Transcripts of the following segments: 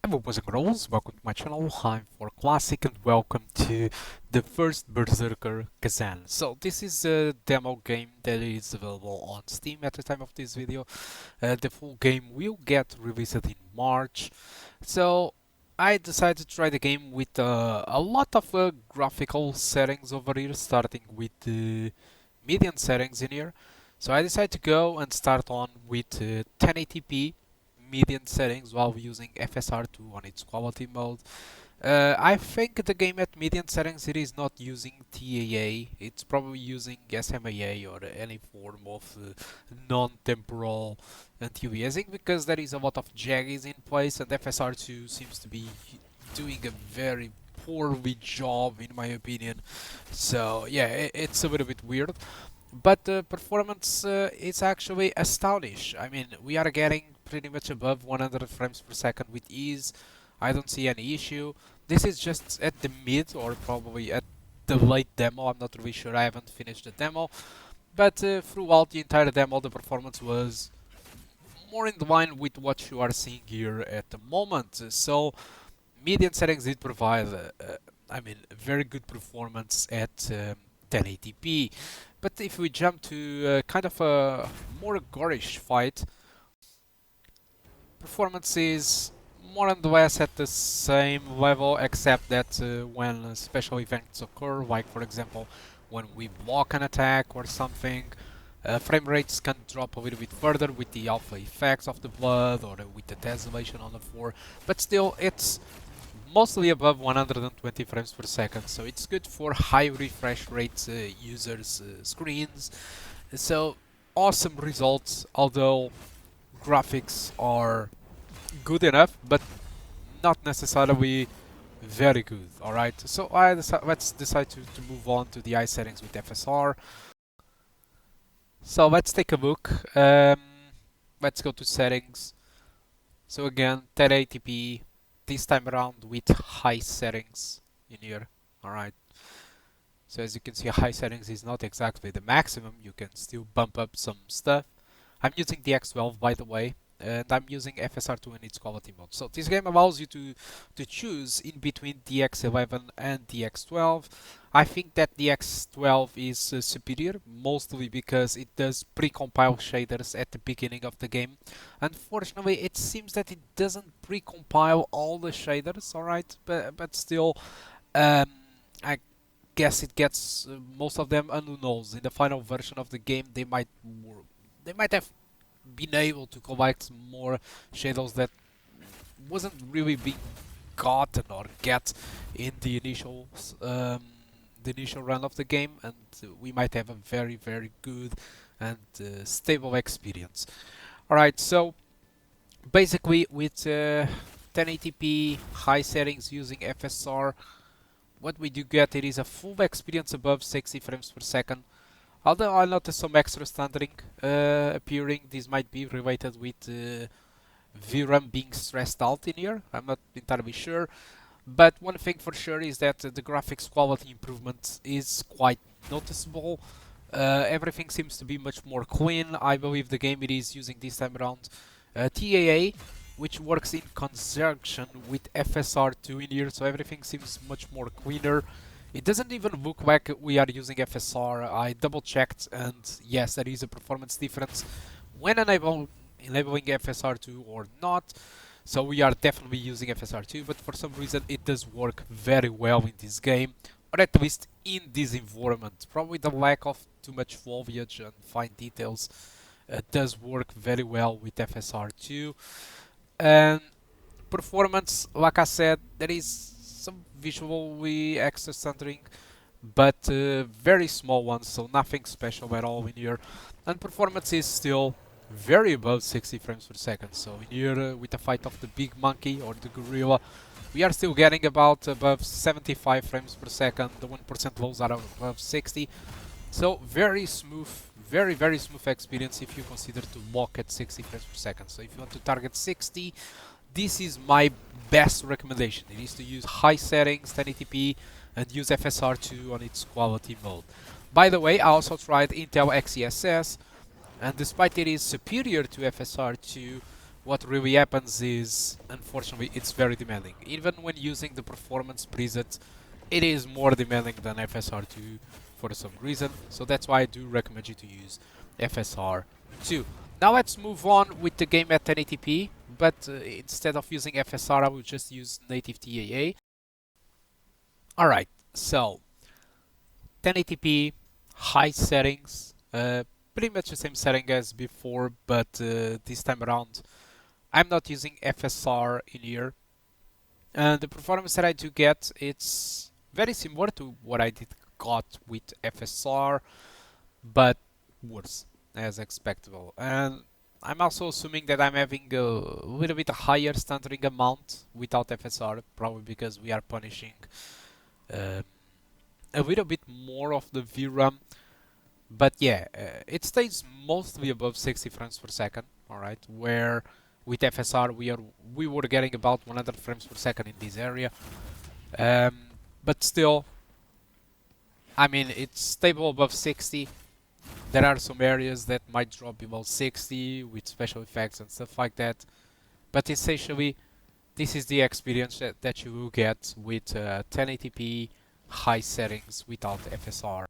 Hello boys and girls, welcome to my channel. I'm for Classic and welcome to the first Berserker Krazan. So this is a demo game that is available on Steam at the time of this video. The full game will get released in March. So I decided to try the game with a lot of graphical settings over here, starting with the median settings in here. So I decided to go and start on with 1080p median settings while using FSR2 on its quality mode. I think the game at median settings it is not using TAA, it's probably using SMAA or any form of non-temporal anti-aliasing because there is a lot of jaggies in place and FSR2 seems to be doing a very poorly job in my opinion. So yeah, it's a little bit weird. But the performance is actually astounding. I mean, we are getting pretty much above 100 frames per second with ease. I don't see any issue. This is just at the mid or probably at the late demo. I'm not really sure. I haven't finished the demo. But throughout the entire demo, the performance was more in line with what you are seeing here at the moment. So, median settings did provide, I mean, very good performance at 1080p. But if we jump to kind of a more gorish fight, performance is more and less at the same level, except that when special events occur, like for example when we block an attack or something, frame rates can drop a little bit further with the alpha effects of the blood or with the desolation on the floor, but still it's mostly above 120 frames per second, so it's good for high refresh rates users' screens. So awesome results, although graphics are good enough, but not necessarily very good. Alright, so let's decide to move on to the eye settings with FSR. So let's take a look. Let's go to settings. So again, 1080p, this time around with high settings in here. Alright, so as you can see, high settings is not exactly the maximum. You can still bump up some stuff. I'm using the X12 by the way, and I'm using FSR2 in its quality mode. So this game allows you to choose in between the X11 and the X12. I think that the X12 is superior, mostly because it does pre-compile shaders at the beginning of the game. Unfortunately, it seems that it doesn't pre-compile all the shaders, alright, but still, I guess it gets most of them, and who knows, in the final version of the game they might have been able to collect more shadows that wasn't really being gotten or get in the initial run of the game, and we might have a very good and stable experience. Alright, so basically with 1080p high settings using FSR, what we do get it is a full experience above 60 frames per second. Although I noticed some extra stuttering appearing, this might be related with VRAM being stressed out in here, I'm not entirely sure. But one thing for sure is that the graphics quality improvement is quite noticeable. Everything seems to be much more clean. I believe the game it is using this time around TAA, which works in conjunction with FSR2 in here, so everything seems much more cleaner. It doesn't even look like we are using FSR. I double checked and yes, there is a performance difference when enabling FSR2 or not. So we are definitely using FSR2, but for some reason it does work very well in this game, or at least in this environment. Probably the lack of too much foliage and fine details does work very well with FSR2. And performance, like I said, there is some visually extra stuttering, but very small ones, so nothing special at all in here. And performance is still very above 60 frames per second. So in here, with the fight of the big monkey or the gorilla, we are still getting about above 75 frames per second. The 1% lows are above 60. So very smooth, very smooth experience if you consider to lock at 60 frames per second. So if you want to target 60, this is my best recommendation. It is to use high settings, 1080p, and use FSR2 on its quality mode. By the way, I also tried Intel XeSS, and despite it is superior to FSR2, what really happens is, unfortunately, it's very demanding. Even when using the performance presets, it is more demanding than FSR2 for some reason. So that's why I do recommend you to use FSR2. Now let's move on with the game at 1080p, but instead of using FSR, I will just use native TAA. Alright, so 1080p, high settings, pretty much the same setting as before, but this time around I'm not using FSR in here. And the performance that I do get, it's very similar to what I did got with FSR, but worse, as expectable. And I'm also assuming that I'm having a little bit higher stuttering amount without FSR, probably because we are punishing a little bit more of the VRAM. But yeah, it stays mostly above 60 frames per second, alright, where with FSR we were getting about 100 frames per second in this area. But still, I mean, it's stable above 60. There are some areas that might drop below 60 with special effects and stuff like that. But essentially, this is the experience that you will get with 1080p high settings without FSR.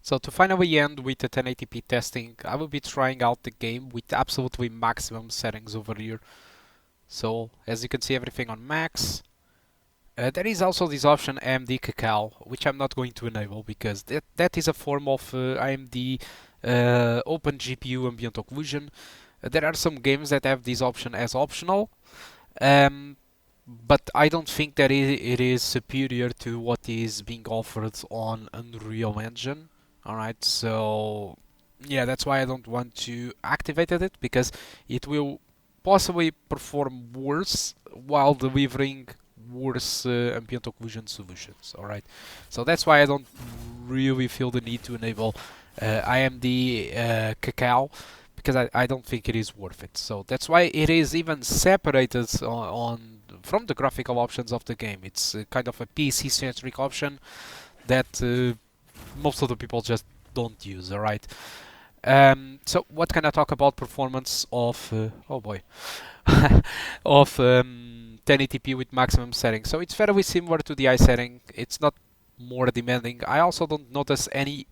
So to finally end with the 1080p testing, I will be trying out the game with absolutely maximum settings over here. So as you can see, everything on max. There is also this option AMD Cacao, which I'm not going to enable because that is a form of AMD Open GPU ambient occlusion. There are some games that have this option as optional, but I don't think that it is superior to what is being offered on Unreal Engine. Alright, so yeah, that's why I don't want to activate it, because it will possibly perform worse while delivering worse ambient occlusion solutions. Alright, so that's why I don't really feel the need to enable AMD Cacao, because I don't think it is worth it. So that's why it is even separated from the graphical options of the game. It's kind of a PC centric option that most of the people just don't use. Alright, so what can I talk about performance of oh boy of 1080p with maximum settings? So it's fairly similar to the eye setting. It's not more demanding. I also don't notice any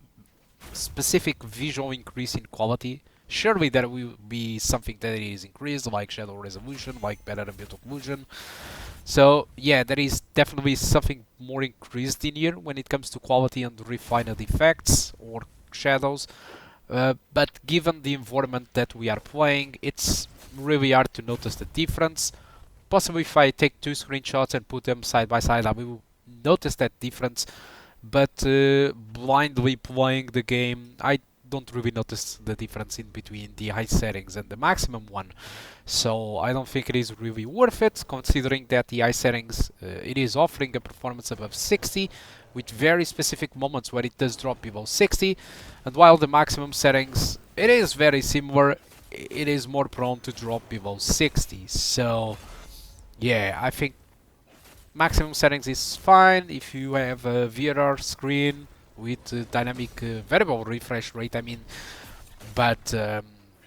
specific visual increase in quality. Surely there will be something that is increased, like shadow resolution, like better ambient occlusion. So yeah, there is definitely something more increased in here when it comes to quality and refined effects or shadows. But given the environment that we are playing, it's really hard to notice the difference. Possibly if I take two screenshots and put them side by side, I will notice that difference. But blindly playing the game, I don't really notice the difference in between the high settings and the maximum one. So I don't think it is really worth it, considering that the high settings, it is offering a performance above 60 with very specific moments where it does drop below 60, and while the maximum settings, it is very similar, it is more prone to drop below 60. So yeah, I think maximum settings is fine if you have a VRR screen with dynamic variable refresh rate, I mean, but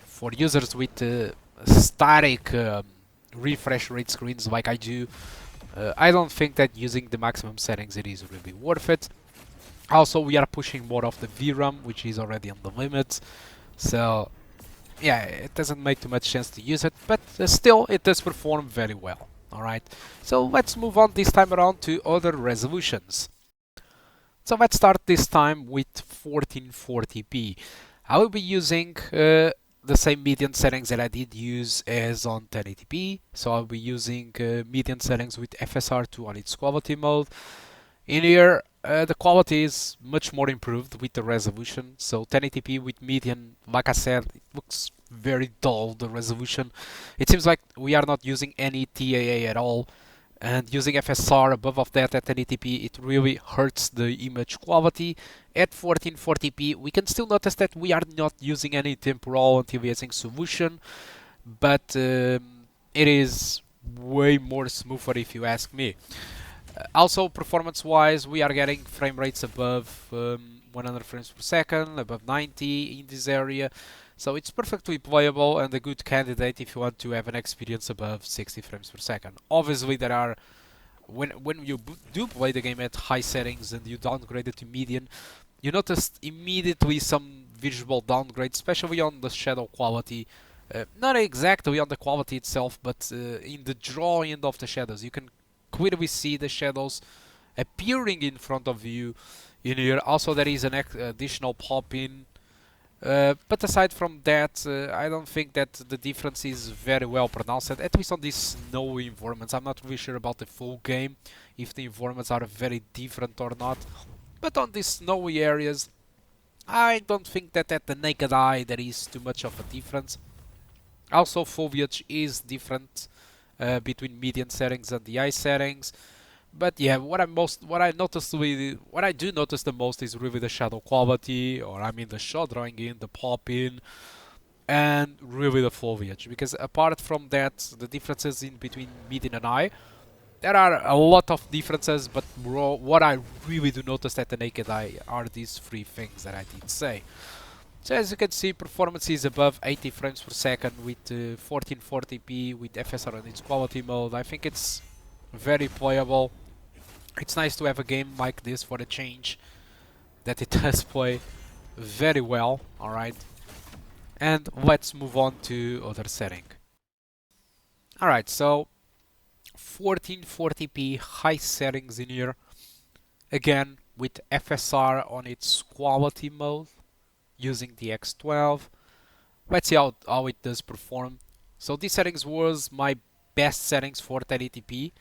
for users with static refresh rate screens like I do, I don't think that using the maximum settings it is really worth it. Also, we are pushing more of the VRAM, which is already on the limit, so yeah, it doesn't make too much sense to use it, but still it does perform very well. Alright, so let's move on this time around to other resolutions. So let's start this time with 1440p. I will be using the same median settings that I did use as on 1080p. So I'll be using median settings with FSR2 on its quality mode. In here, the quality is much more improved with the resolution. So 1080p with median, like I said, it looks very dull, the resolution. It seems like we are not using any TAA at all. And using FSR above of that at 1080p, it really hurts the image quality. At 1440p, we can still notice that we are not using any temporal anti-aliasing solution, but it is way more smoother if you ask me. Also, performance-wise, we are getting frame rates above 100 frames per second, above 90 in this area. So it's perfectly playable and a good candidate if you want to have an experience above 60 frames per second. Obviously, there are when you do play the game at high settings and you downgrade it to median, you notice immediately some visual downgrade, especially on the shadow quality. Not exactly on the quality itself, but in the drawing of the shadows. You can clearly see the shadows appearing in front of you in here. Also, there is an additional pop-in. But aside from that, I don't think that the difference is very well pronounced, at least on these snowy environments. I'm not really sure about the full game, if the environments are very different or not. But on these snowy areas, I don't think that at the naked eye there is too much of a difference. Also, foliage is different between median settings and the eye settings. But yeah, what I do notice the most is really the shadow quality, or I mean the shot drawing in, the pop in, and really the foliage. Because apart from that, the differences in between median and eye, there are a lot of differences, but what I really do notice at the naked eye are these three things that I did say. So as you can see, performance is above 80 frames per second with 1440p with FSR on its quality mode. I think it's very playable. It's nice to have a game like this for a change, that it does play very well, alright. And let's move on to other setting. Alright, so 1440p high settings in here, again with FSR on its quality mode, using the X12. Let's see how it does perform. So these settings was my best settings for 1080p.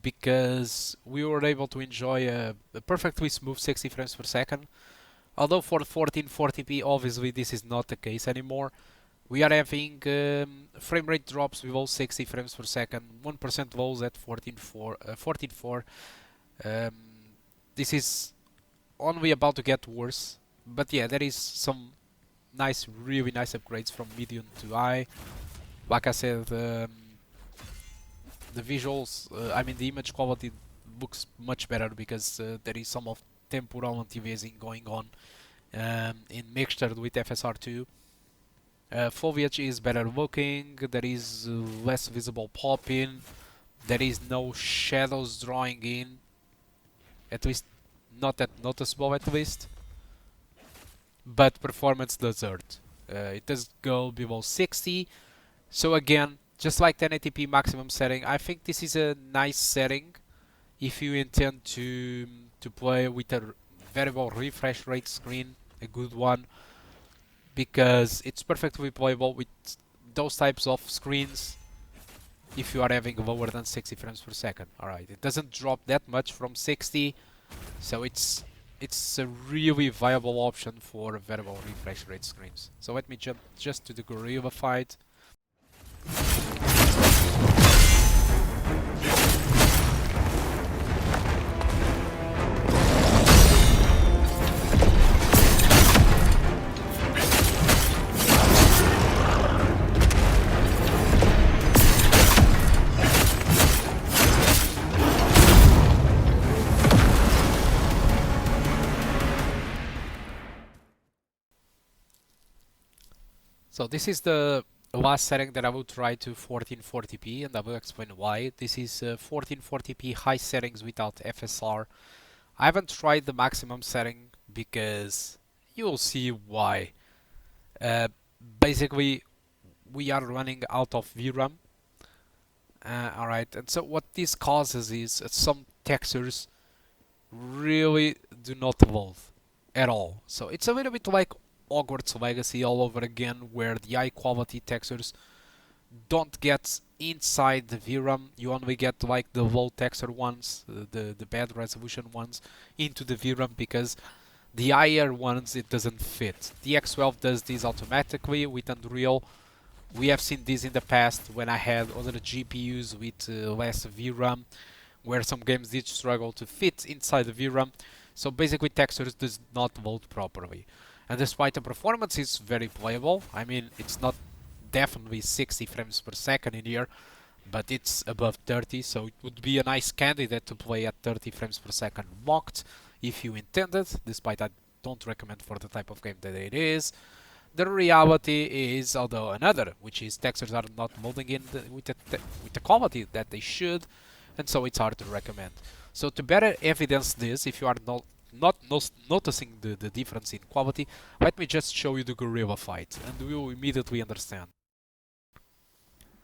Because we were able to enjoy a perfectly smooth 60 frames per second. Although for 1440p, obviously this is not the case anymore. We are having frame rate drops below 60 frames per second, 1% lows at 14.4. This is only about to get worse. But yeah, there is some really nice upgrades from medium to high. Like I said, the visuals, I mean the image quality looks much better because there is some of temporal anti-aliasing going on in mixture with FSR2. Foliage is better looking, there is less visible pop-in, there is no shadows drawing in, at least not that noticeable at least. But performance does hurt. It does go below 60, so again, just like 1080p maximum setting, I think this is a nice setting if you intend to play with a variable refresh rate screen, a good one, because it's perfectly playable with those types of screens if you are having lower than 60 frames per second. Alright, it doesn't drop that much from 60, so it's a really viable option for variable refresh rate screens. So let me jump just to the gorilla fight. So this is the last setting that I will try to 1440p, and I will explain why. This is 1440p high settings without FSR. I haven't tried the maximum setting because you will see why. Basically, we are running out of VRAM. Alright, and so what this causes is some textures really do not evolve at all. So it's a little bit like Hogwarts Legacy all over again, where the high quality textures don't get inside the VRAM. You only get like the low texture ones, the bad resolution ones, into the VRAM, because the higher ones it doesn't fit. The X12 does this automatically with Unreal. We have seen this in the past when I had other GPUs with less VRAM, where some games did struggle to fit inside the VRAM. So basically textures does not load properly. And despite the performance is very playable, I mean it's not definitely 60 frames per second in here, but it's above 30, so it would be a nice candidate to play at 30 frames per second mocked if you intended, despite I don't recommend for the type of game that it is. The reality is, although another, which is textures are not molding in with the quality that they should, and so it's hard to recommend. So to better evidence this, if you are not noticing the difference in quality, let me just show you the gorilla fight, and we will immediately understand.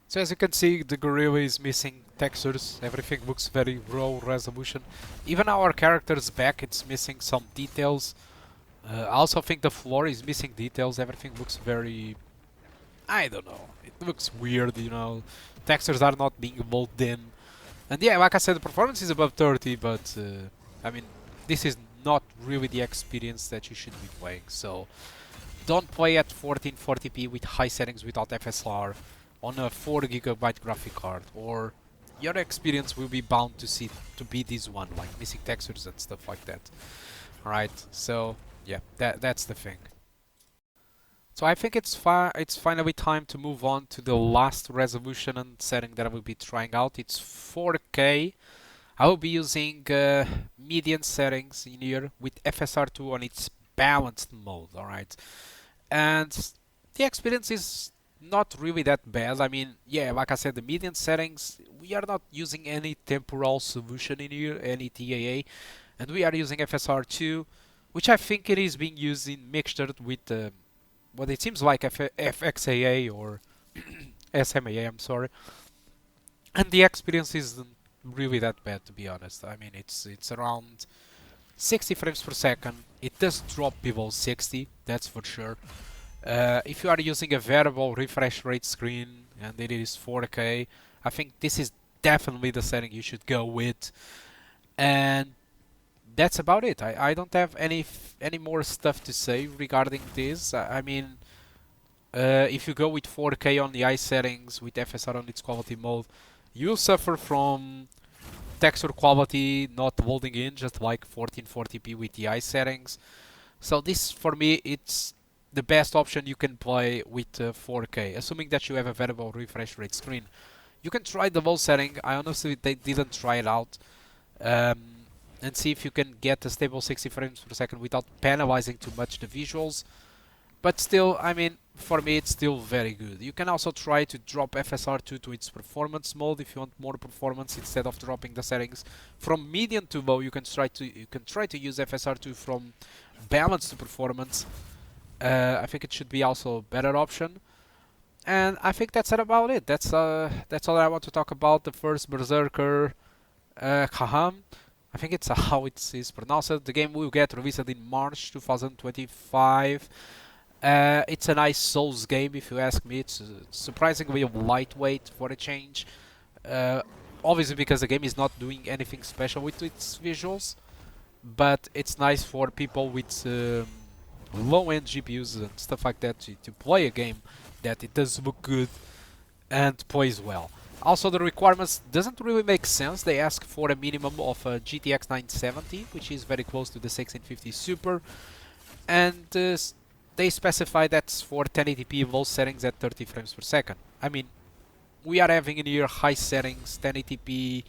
So as you can see, the gorilla is missing textures, everything looks very low resolution. Even our character's back, it's missing some details. I also think the floor is missing details, everything looks very... I don't know, it looks weird, you know. Textures are not being molded in. And yeah, like I said, the performance is above 30, but I mean, this is not really the experience that you should be playing. So don't play at 1440p with high settings without FSR on a 4GB graphic card, or your experience will be bound to be this one, like missing textures and stuff like that. Alright, so yeah, that's the thing. So I think it's finally time to move on to the last resolution and setting that I will be trying out. It's 4K. I will be using median settings in here with FSR2 on its balanced mode, alright? And the experience is not really that bad. I mean, yeah, like I said, the median settings, we are not using any temporal solution in here, any TAA, and we are using FSR2, which I think it is being used in mixture with what it seems like FXAA or SMAA, I'm sorry. And the experience isn't really that bad, to be honest. I mean, it's around 60 frames per second. It does drop below 60, that's for sure. If you are using a variable refresh rate screen and it is 4K, I think this is definitely the setting you should go with. And that's about it. I don't have any more stuff to say regarding this. I mean, if you go with 4K on the high settings with FSR on its quality mode, you'll suffer from texture quality not holding in, just like 1440p with the high settings. So this, for me, it's the best option you can play with 4K, assuming that you have a variable refresh rate screen. You can try the low setting. I honestly didn't try it out, and see if you can get a stable 60 frames per second without penalizing too much the visuals. But still, I mean, for me it's still very good. You can also try to drop FSR2 to its performance mode if you want more performance instead of dropping the settings from medium to low. You can try to use FSR2 from balance to performance. I think it should be also a better option. And I think that's about it. That's all I want to talk about. The first Berserker Krazan. I think it's how it is pronounced. The game will get released in March 2025. It's a nice Souls game, if you ask me. It's surprisingly lightweight for a change. Obviously because the game is not doing anything special with its visuals, but it's nice for people with low-end GPUs and stuff like that to play a game that it does look good and plays well. Also, the requirements doesn't really make sense. They ask for a minimum of a GTX 970, which is very close to the 1650 Super, and they specify that's for 1080p low settings at 30 frames per second. I mean, we are having in here high settings, 1080p,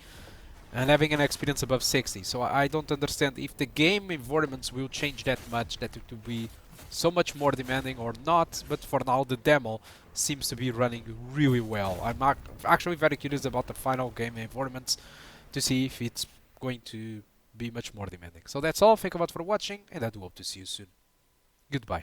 and having an experience above 60. So I don't understand if the game environments will change that much, that it will be so much more demanding or not. But for now, the demo seems to be running really well. I'm actually very curious about the final game environments to see if it's going to be much more demanding. So that's all. Thank you a lot for watching, and I do hope to see you soon. Goodbye.